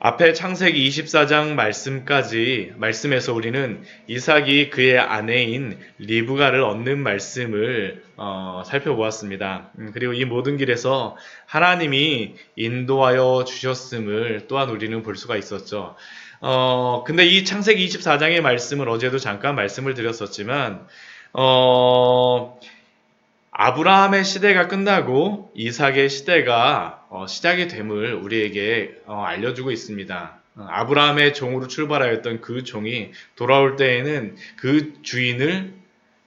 앞에 창세기 24장 말씀에서 우리는 이삭이 그의 아내인 리브가를 얻는 말씀을 살펴보았습니다. 그리고 이 모든 길에서 하나님이 인도하여 주셨음을 또한 우리는 볼 수가 있었죠. 근데 이 창세기 24장의 말씀을 어제도 잠깐 말씀을 드렸었지만, 아브라함의 시대가 끝나고 이삭의 시대가 시작이 됨을 우리에게 알려주고 있습니다. 아브라함의 종으로 출발하였던 그 종이 돌아올 때에는 그 주인을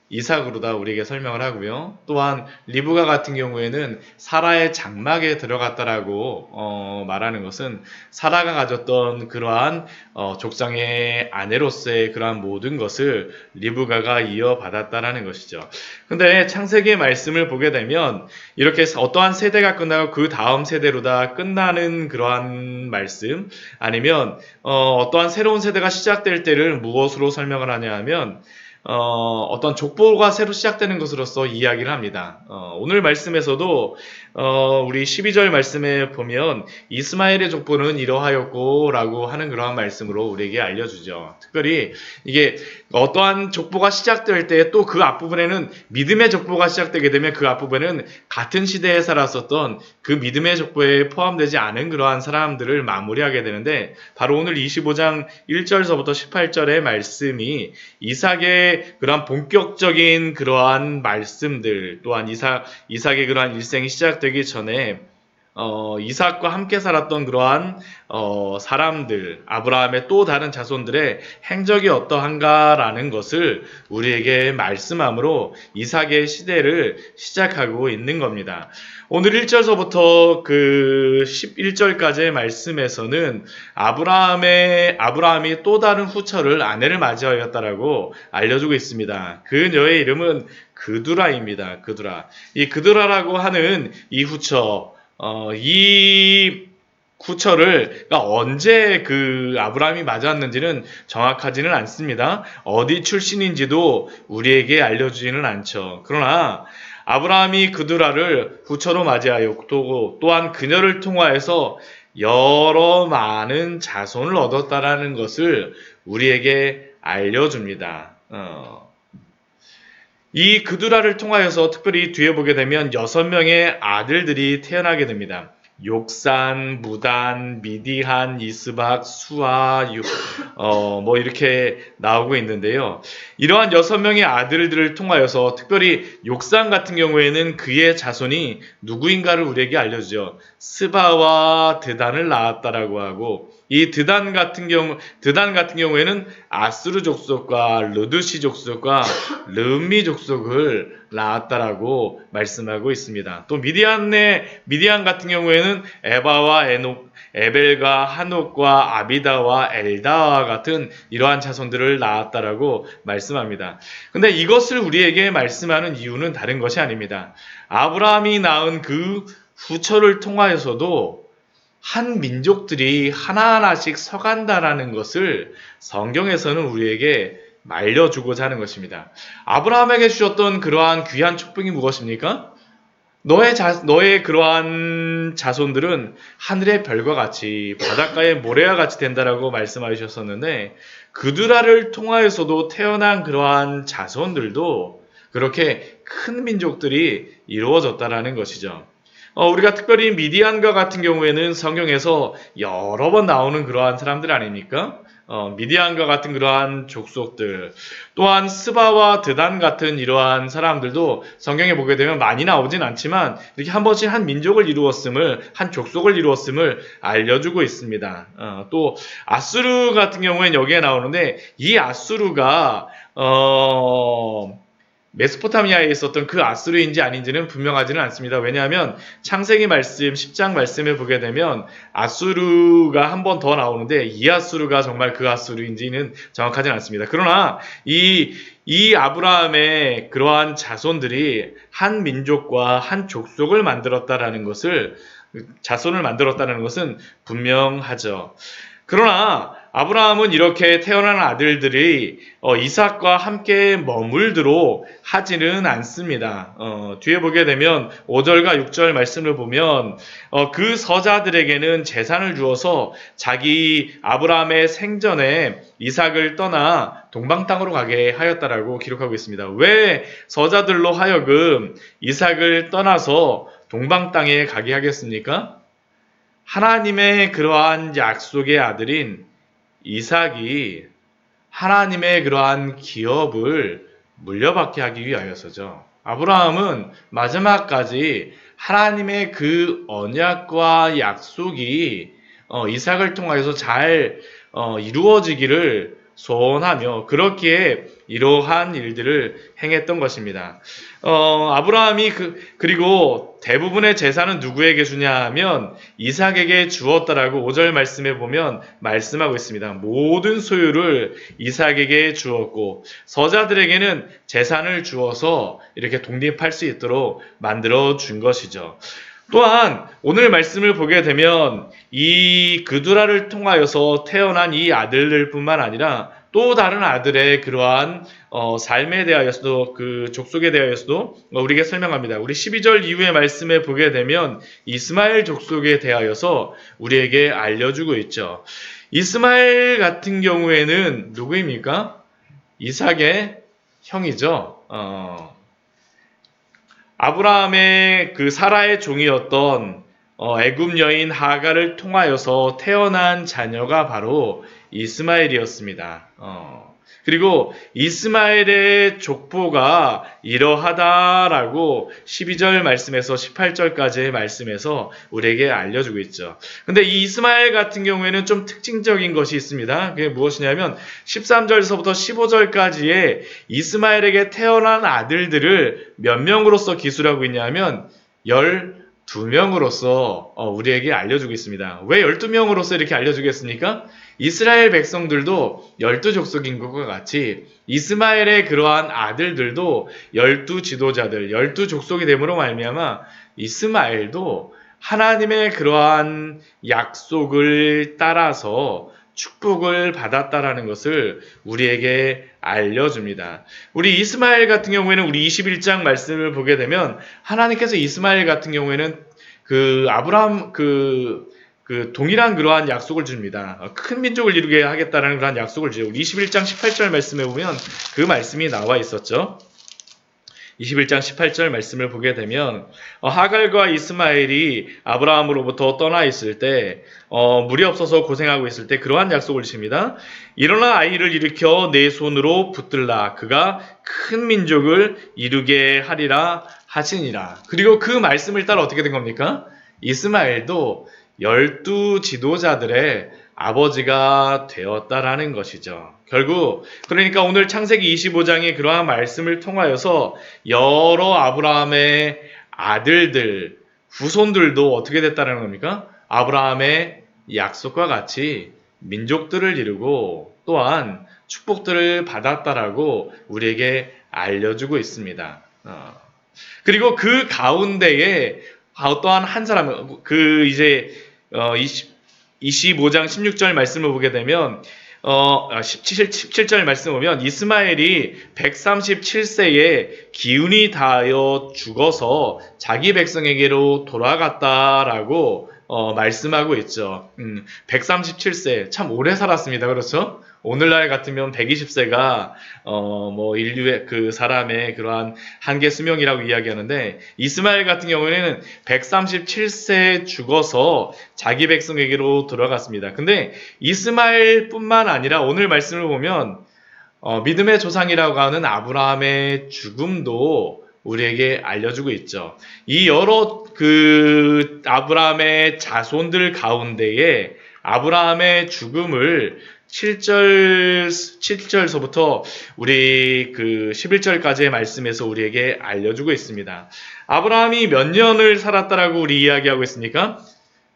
이삭으로다 우리에게 설명을 하고요. 또한 리브가 같은 경우에는 사라의 장막에 들어갔다라고 말하는 것은 사라가 가졌던 그러한 족장의 아내로서의 그러한 모든 것을 리브가가 이어받았다라는 것이죠. 근데 창세기의 말씀을 보게 되면 이렇게 어떠한 세대가 끝나고 그 다음 세대로다 끝나는 그러한 말씀, 아니면 어떠한 새로운 세대가 시작될 때를 무엇으로 설명을 하냐 하면 어떤 족보가 새로 시작되는 것으로서 이야기를 합니다. 오늘 말씀에서도 우리 12절 말씀에 보면 이스마엘의 족보는 이러하였고 라고 하는 그러한 말씀으로 우리에게 알려주죠. 특별히 이게 어떠한 족보가 시작될 때 또 그 앞부분에는 믿음의 족보가 시작되게 되면 그 앞부분은 같은 시대에 살았었던 그 믿음의 족보에 포함되지 않은 그러한 사람들을 마무리하게 되는데, 바로 오늘 25장 1절서부터 18절의 말씀이 이삭의 그러한 본격적인 그러한 말씀들, 또한 이삭의 그러한 일생이 시작되기 전에 이삭과 함께 살았던 그러한 사람들, 아브라함의 또 다른 자손들의 행적이 어떠한가라는 것을 우리에게 말씀함으로 이삭의 시대를 시작하고 있는 겁니다. 오늘 1절서부터 그 11절까지의 말씀에서는 아브라함이 또 다른 후처를 아내를 맞이하였다라고 알려주고 있습니다. 그녀의 이름은 그두라입니다. 그두라. 이 그두라라고 하는 이 후처, 이 후처를 그러니까 언제 그 아브라함이 맞았는지는 정확하지는 않습니다. 어디 출신인지도 우리에게 알려주지는 않죠. 그러나 아브라함이 그두라를 후처로 맞이하였고 또한 그녀를 통하여서 여러 많은 자손을 얻었다라는 것을 우리에게 알려줍니다. 이 그두라를 통하여서 특별히 뒤에 보게 되면 6명의 아들들이 태어나게 됩니다. 욕산, 무단, 미디한, 이스박, 수아, 뭐 이렇게 나오고 있는데요. 이러한 6명의 아들들을 통하여서 특별히 욕산 같은 경우에는 그의 자손이 누구인가를 우리에게 알려주죠. 스바와 드단을 낳았다라고 하고, 이 드단 같은 경우에는 아수르 족속과 르두시 족속과 르미 족속을 낳았다라고 말씀하고 있습니다. 또 미디안 같은 경우에는 에바와 에벨과 한옥과 아비다와 엘다와 같은 이러한 자손들을 낳았다라고 말씀합니다. 근데 이것을 우리에게 말씀하는 이유는 다른 것이 아닙니다. 아브라함이 낳은 그 후처를 통하여서도 한 민족들이 하나하나씩 서간다라는 것을 성경에서는 우리에게 말려주고자 하는 것입니다. 아브라함에게 주셨던 그러한 귀한 축복이 무엇입니까? 너의 그러한 자손들은 하늘의 별과 같이 바닷가의 모래와 같이 된다라고 말씀하셨었는데, 그두라를 통하여서도 태어난 그러한 자손들도 그렇게 큰 민족들이 이루어졌다라는 것이죠. 우리가 특별히 미디안과 같은 경우에는 성경에서 여러 번 나오는 그러한 사람들 아닙니까? 미디안과 같은 그러한 족속들, 또한 스바와 드단 같은 이러한 사람들도 성경에 보게 되면 많이 나오진 않지만 이렇게 한 번씩 한 민족을 한 족속을 이루었음을 알려주고 있습니다. 또 아수르 같은 경우에는 여기에 나오는데, 이 아수르가 메소포타미아에 있었던 그 아수르인지 아닌지는 분명하지는 않습니다. 왜냐하면 창세기 말씀 10장 말씀을 보게 되면 아수르가 한 번 더 나오는데, 이 아수르가 정말 그 아수르인지는 정확하지는 않습니다. 그러나 이 아브라함의 그러한 자손들이 한 민족과 한 족속을 자손을 만들었다는 것은 분명하죠. 그러나 아브라함은 이렇게 태어난 아들들이 이삭과 함께 머물도록 하지는 않습니다. 뒤에 보게 되면 5절과 6절 말씀을 보면 그 서자들에게는 재산을 주어서 자기 아브라함의 생전에 이삭을 떠나 동방 땅으로 가게 하였다라고 기록하고 있습니다. 왜 서자들로 하여금 이삭을 떠나서 동방 땅에 가게 하겠습니까? 하나님의 그러한 약속의 아들인 이삭이 하나님의 그러한 기업을 물려받게 하기 위하여서죠. 아브라함은 마지막까지 하나님의 그 언약과 약속이 이삭을 통하여서 잘 이루어지기를 소원하며 그렇기에 이러한 일들을 행했던 것입니다. 아브라함이 그리고 대부분의 재산은 누구에게 주냐 하면 이삭에게 주었다라고 5절 말씀에 보면 말씀하고 있습니다. 모든 소유를 이삭에게 주었고 서자들에게는 재산을 주어서 이렇게 독립할 수 있도록 만들어 준 것이죠. 또한 오늘 말씀을 보게 되면 이 그두라를 통하여서 태어난 이 아들들 뿐만 아니라 또 다른 아들의 그러한 삶에 대하여서도 그 족속에 대하여서도 우리에게 설명합니다. 우리 12절 이후의 말씀에 보게 되면 이스마엘 족속에 대하여서 우리에게 알려주고 있죠. 이스마엘 같은 경우에는 누구입니까? 이삭의 형이죠. 아브라함의 그 사라의 종이었던 애굽 여인 하가를 통하여서 태어난 자녀가 바로 이스마엘이었습니다. 그리고 이스마엘의 족보가 이러하다라고 12절 말씀에서 18절까지의 말씀에서 우리에게 알려주고 있죠. 근데 이 이스마엘 같은 경우에는 좀 특징적인 것이 있습니다. 그게 무엇이냐면 13절에서부터 15절까지의 이스마엘에게 태어난 아들들을 몇 명으로서 기술하고 있냐면 12명으로서 우리에게 알려주고 있습니다. 왜 12명으로서 이렇게 알려주겠습니까? 이스라엘 백성들도 12족속인 것과 같이 이스마엘의 그러한 아들들도 12지도자들, 12족속이 됨으로 말미암아 이스마엘도 하나님의 그러한 약속을 따라서 축복을 받았다라는 것을 우리에게 알려줍니다. 우리 이스마엘 같은 경우에는 우리 21장 말씀을 보게 되면 하나님께서 이스마엘 같은 경우에는 그 아브라함 그 동일한 그러한 약속을 줍니다. 큰 민족을 이루게 하겠다라는 그러한 약속을 주죠. 21장 18절 말씀에 보면 그 말씀이 나와 있었죠. 21장 18절 말씀을 보게 되면 하갈과 이스마엘이 아브라함으로부터 떠나 있을 때 물이 없어서 고생하고 있을 때 그러한 약속을 주십니다. 일어나 아이를 일으켜 내 손으로 붙들라. 그가 큰 민족을 이루게 하리라 하시니라. 그리고 그 말씀을 따라 어떻게 된 겁니까? 이스마엘도 12지도자들의 아버지가 되었다라는 것이죠. 결국 그러니까 오늘 창세기 25장의 그러한 말씀을 통하여서 여러 아브라함의 아들들, 후손들도 어떻게 됐다는 겁니까? 아브라함의 약속과 같이 민족들을 이루고 또한 축복들을 받았다라고 우리에게 알려주고 있습니다. 그리고 그 가운데에 또한 한 사람, 그 이제 25장 16절 말씀을 보게 되면 17절 말씀 보면 이스마엘이 137세에 기운이 다하여 죽어서 자기 백성에게로 돌아갔다라고 말씀하고 있죠. 137세 참 오래 살았습니다. 그렇죠? 오늘날 같으면 120세가 뭐 인류의 그 사람의 그러한 한계 수명이라고 이야기하는데 이스마엘 같은 경우에는 137세에 죽어서 자기 백성에게로 돌아갔습니다. 근데 이스마엘뿐만 아니라 오늘 말씀을 보면 믿음의 조상이라고 하는 아브라함의 죽음도 우리에게 알려주고 있죠. 이 여러 그 아브라함의 자손들 가운데에 아브라함의 죽음을 7절서부터 우리 그 11절까지의 말씀에서 우리에게 알려주고 있습니다. 아브라함이 몇 년을 살았다라고 우리 이야기하고 있습니까?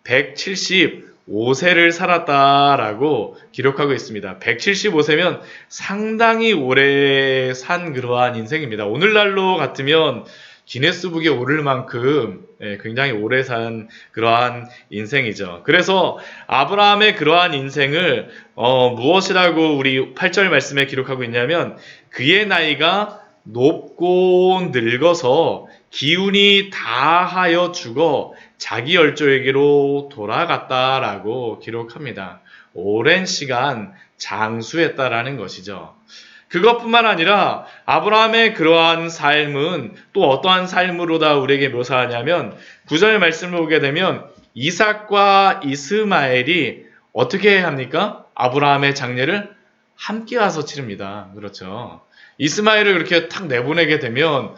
175세를 살았다라고 기록하고 있습니다. 175세면 상당히 오래 산 그러한 인생입니다. 오늘날로 같으면 기네스북에 오를 만큼 굉장히 오래 산 그러한 인생이죠. 그래서 아브라함의 그러한 인생을 무엇이라고 우리 8절 말씀에 기록하고 있냐면 그의 나이가 높고 늙어서 기운이 다하여 죽어 자기 열조에게로 돌아갔다라고 기록합니다. 오랜 시간 장수했다라는 것이죠. 그것뿐만 아니라 아브라함의 그러한 삶은 또 어떠한 삶으로다 우리에게 묘사하냐면 9절 말씀을 보게 되면 이삭과 이스마엘이 어떻게 합니까? 아브라함의 장례를 함께 와서 치릅니다. 그렇죠. 이스마엘을 그렇게 탁 내보내게 되면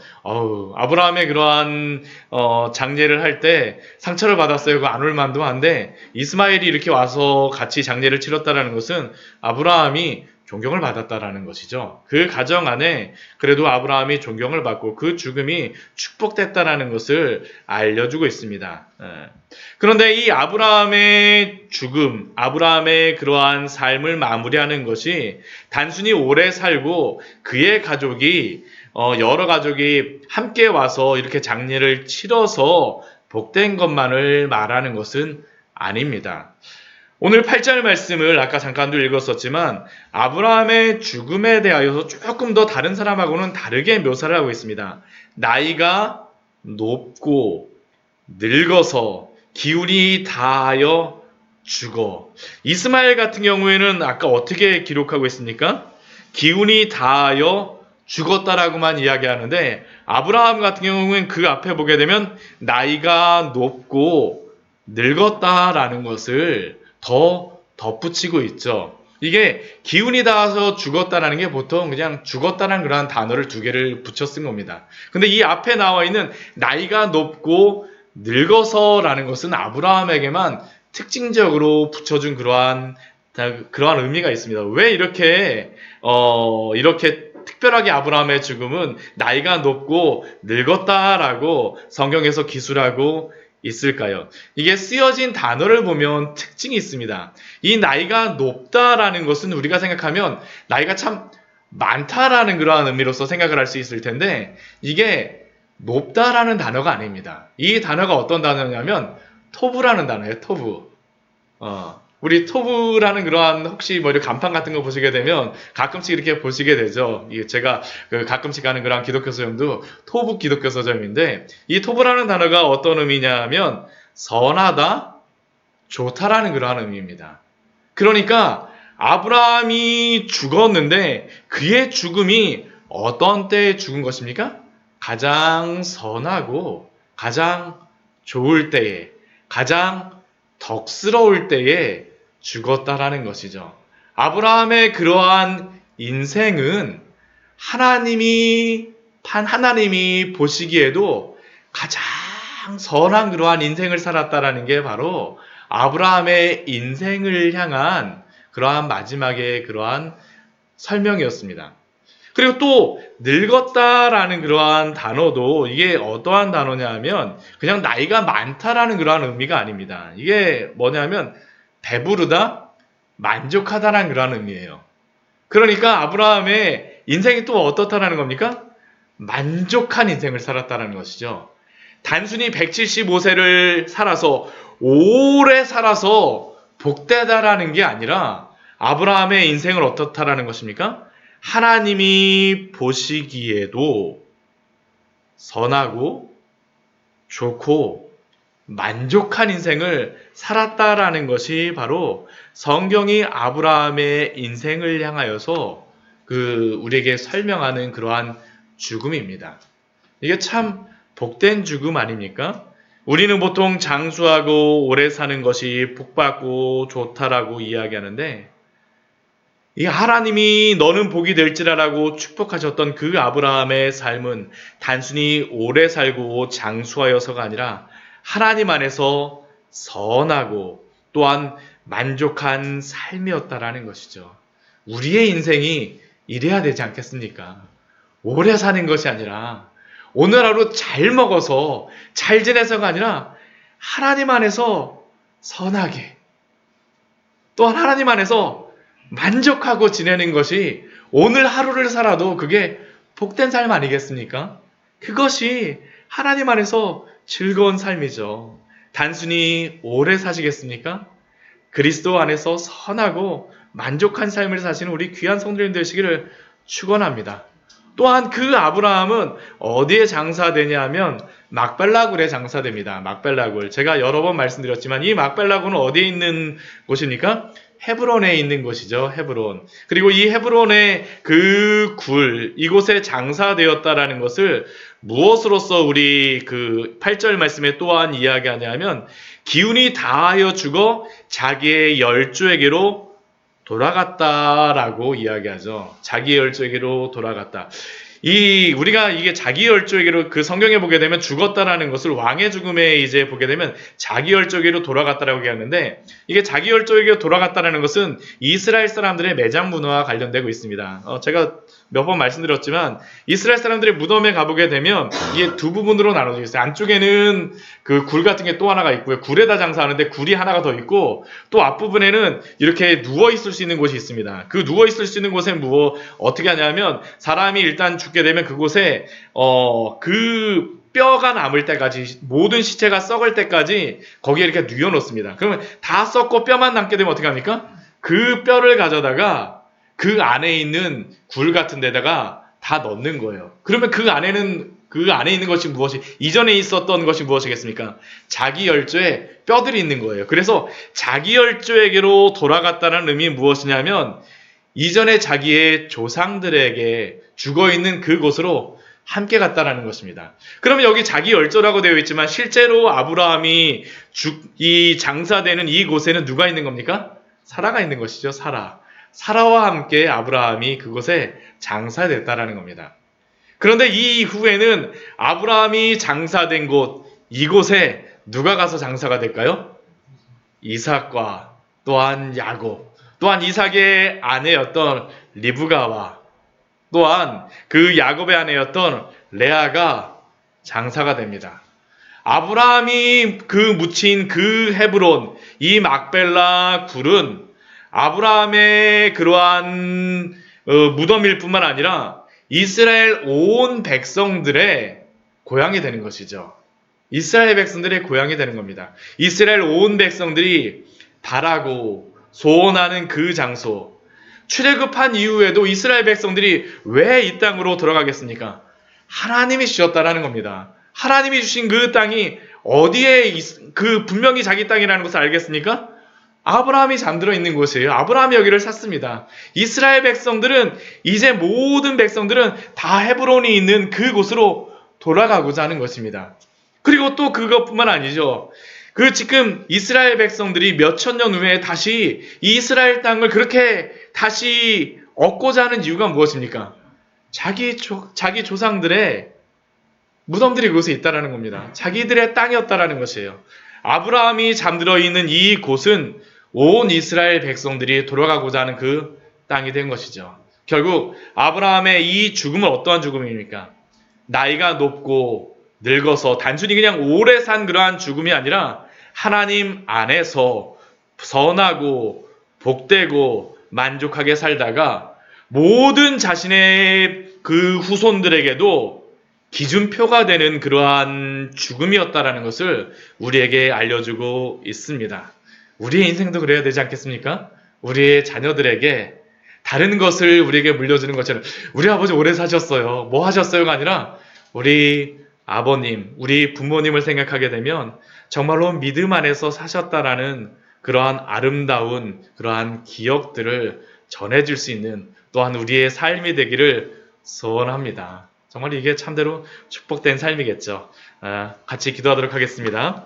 아브라함의 그러한 장례를 할 때 상처를 받았어요. 안 올 만도 한데 이스마엘이 이렇게 와서 같이 장례를 치렀다라는 것은 아브라함이 존경을 받았다라는 것이죠. 그 가정 안에 그래도 아브라함이 존경을 받고 그 죽음이 축복됐다라는 것을 알려주고 있습니다. 그런데 이 아브라함의 죽음, 아브라함의 그러한 삶을 마무리하는 것이 단순히 오래 살고 그의 가족이 여러 가족이 함께 와서 이렇게 장례를 치러서 복된 것만을 말하는 것은 아닙니다. 오늘 8절 말씀을 아까 잠깐도 읽었었지만 아브라함의 죽음에 대하여서 조금 더 다른 사람하고는 다르게 묘사를 하고 있습니다. 나이가 높고 늙어서 기운이 다하여 죽어. 이스마엘 같은 경우에는 아까 어떻게 기록하고 있습니까? 기운이 다하여 죽었다라고만 이야기하는데 아브라함 같은 경우는 그 앞에 보게 되면 나이가 높고 늙었다라는 것을 더 덧붙이고 있죠. 이게 기운이 닿아서 죽었다라는 게 보통 그냥 죽었다는 그러한 단어를 두 개를 붙여 쓴 겁니다. 근데 이 앞에 나와 있는 나이가 높고 늙어서라는 것은 아브라함에게만 특징적으로 붙여준 그러한 의미가 있습니다. 왜 이렇게 특별하게 아브라함의 죽음은 나이가 높고 늙었다라고 성경에서 기술하고 있을까요? 이게 쓰여진 단어를 보면 특징이 있습니다. 이 나이가 높다라는 것은 우리가 생각하면 나이가 참 많다라는 그러한 의미로서 생각을 할 수 있을 텐데 이게 높다라는 단어가 아닙니다. 이 단어가 어떤 단어냐면 토부라는 단어예요. 토부. 우리 토부라는 그러한 혹시 뭐 이렇게 간판 같은 거 보시게 되면 가끔씩 이렇게 보시게 되죠. 제가 가끔씩 가는 그러한 기독교 서점도 토부 기독교 서점인데 이 토부라는 단어가 어떤 의미냐면 선하다, 좋다라는 그러한 의미입니다. 그러니까 아브라함이 죽었는데 그의 죽음이 어떤 때에 죽은 것입니까? 가장 선하고 가장 좋을 때에 가장 덕스러울 때에 죽었다라는 것이죠. 아브라함의 그러한 인생은 하나님이 보시기에도 가장 선한 그러한 인생을 살았다라는 게 바로 아브라함의 인생을 향한 그러한 마지막의 그러한 설명이었습니다. 그리고 또 늙었다라는 그러한 단어도 이게 어떠한 단어냐 하면 그냥 나이가 많다라는 그러한 의미가 아닙니다. 이게 뭐냐면 배부르다, 만족하다라는 그러한 의미예요. 그러니까 아브라함의 인생이 또 어떻다라는 겁니까? 만족한 인생을 살았다는 것이죠. 단순히 175세를 살아서 오래 살아서 복되다라는 게 아니라 아브라함의 인생을 어떻다라는 것입니까? 하나님이 보시기에도 선하고 좋고 만족한 인생을 살았다라는 것이 바로 성경이 아브라함의 인생을 향하여서 우리에게 설명하는 그러한 죽음입니다. 이게 참 복된 죽음 아닙니까? 우리는 보통 장수하고 오래 사는 것이 복받고 좋다라고 이야기하는데 이 하나님이 너는 복이 될지라라고 축복하셨던 그 아브라함의 삶은 단순히 오래 살고 장수하여서가 아니라 하나님 안에서 선하고 또한 만족한 삶이었다라는 것이죠. 우리의 인생이 이래야 되지 않겠습니까? 오래 사는 것이 아니라 오늘 하루 잘 먹어서 잘 지내서가 아니라 하나님 안에서 선하게 또한 하나님 안에서 만족하고 지내는 것이 오늘 하루를 살아도 그게 복된 삶 아니겠습니까? 그것이 하나님 안에서 즐거운 삶이죠. 단순히 오래 사시겠습니까? 그리스도 안에서 선하고 만족한 삶을 사시는 우리 귀한 성도님 되시기를 축원합니다. 또한 그 아브라함은 어디에 장사되냐 하면 막벨라굴에 장사됩니다. 막벨라굴. 제가 여러 번 말씀드렸지만 이 막벨라굴은 어디에 있는 곳입니까? 헤브론에 있는 곳이죠. 헤브론. 그리고 이 헤브론의 그 굴, 이곳에 장사되었다라는 것을 무엇으로서 우리 그 8절 말씀에 또한 이야기하냐면 기운이 다하여 죽어 자기의 열조에게로 돌아갔다라고 이야기하죠. 자기 열조에게로 돌아갔다. 우리가 이게 자기 열조에게로 그 성경에 보게 되면 죽었다라는 것을 왕의 죽음에 이제 보게 되면 자기 열조에게로 돌아갔다라고 얘기하는데 이게 자기 열조에게로 돌아갔다라는 것은 이스라엘 사람들의 매장 문화와 관련되고 있습니다. 제가 몇 번 말씀드렸지만 이스라엘 사람들의 무덤에 가보게 되면 이게 두 부분으로 나눠져 있어요. 안쪽에는 그 굴 같은 게 또 하나가 있고요. 굴에다 장사하는데 굴이 하나가 더 있고 또 앞부분에는 이렇게 누워 있을 수 있는 곳이 있습니다. 그 누워 있을 수 있는 곳에 어떻게 하냐면 사람이 일단 죽게 되면 그곳에 그 뼈가 남을 때까지 모든 시체가 썩을 때까지 거기에 이렇게 뉘어 놓습니다. 그러면 다 썩고 뼈만 남게 되면 어떻게 합니까? 그 뼈를 가져다가 그 안에 있는 굴 같은 데다가 다 넣는 거예요. 그러면 그 안에 있는 것이 무엇이 이전에 있었던 것이 무엇이겠습니까? 자기 열조에 뼈들이 있는 거예요. 그래서 자기 열조에게로 돌아갔다는 의미 무엇이냐면 이전에 자기의 조상들에게 죽어있는 그곳으로 함께 갔다라는 것입니다. 그러면 여기 자기 열조라고 되어 있지만 실제로 아브라함이 이 장사되는 이곳에는 누가 있는 겁니까? 사라가 있는 것이죠. 사라와 함께 아브라함이 그곳에 장사됐다라는 겁니다. 그런데 이 이후에는 아브라함이 장사된 곳, 이곳에 누가 가서 장사가 될까요? 이삭과 또한 야곱, 또한 이삭의 아내였던 리브가와 또한 그 야곱의 아내였던 레아가 장사가 됩니다. 아브라함이 묻힌 그 헤브론, 이 막벨라 굴은 아브라함의 그러한 무덤일 뿐만 아니라 이스라엘 온 백성들의 고향이 되는 것이죠. 이스라엘 백성들의 고향이 되는 겁니다. 이스라엘 온 백성들이 바라고 소원하는 그 장소. 출애굽한 이후에도 이스라엘 백성들이 왜 이 땅으로 돌아가겠습니까? 하나님이 주셨다라는 겁니다. 하나님이 주신 그 땅이 어디에 분명히 자기 땅이라는 것을 알겠습니까? 아브라함이 잠들어 있는 곳이에요. 아브라함이 여기를 샀습니다. 이스라엘 백성들은 이제 모든 백성들은 다 헤브론이 있는 그곳으로 돌아가고자 하는 것입니다. 그리고 또 그것뿐만 아니죠. 지금 이스라엘 백성들이 몇천 년 후에 다시 이 이스라엘 땅을 그렇게 다시 얻고자 하는 이유가 무엇입니까? 자기 조상들의 무덤들이 그곳에 있다라는 겁니다. 자기들의 땅이었다라는 것이에요. 아브라함이 잠들어 있는 이 곳은 온 이스라엘 백성들이 돌아가고자 하는 그 땅이 된 것이죠. 결국 아브라함의 이 죽음은 어떠한 죽음입니까? 나이가 높고 늙어서 단순히 그냥 오래 산 그러한 죽음이 아니라 하나님 안에서 선하고 복되고 만족하게 살다가 모든 자신의 그 후손들에게도 기준표가 되는 그러한 죽음이었다라는 것을 우리에게 알려주고 있습니다. 우리의 인생도 그래야 되지 않겠습니까? 우리의 자녀들에게 다른 것을 우리에게 물려주는 것처럼 우리 아버지 오래 사셨어요. 뭐 하셨어요가 아니라 우리 아버님, 우리 부모님을 생각하게 되면 정말로 믿음 안에서 사셨다라는 그러한 아름다운 그러한 기억들을 전해줄 수 있는 또한 우리의 삶이 되기를 소원합니다. 정말 이게 참대로 축복된 삶이겠죠. 같이 기도하도록 하겠습니다.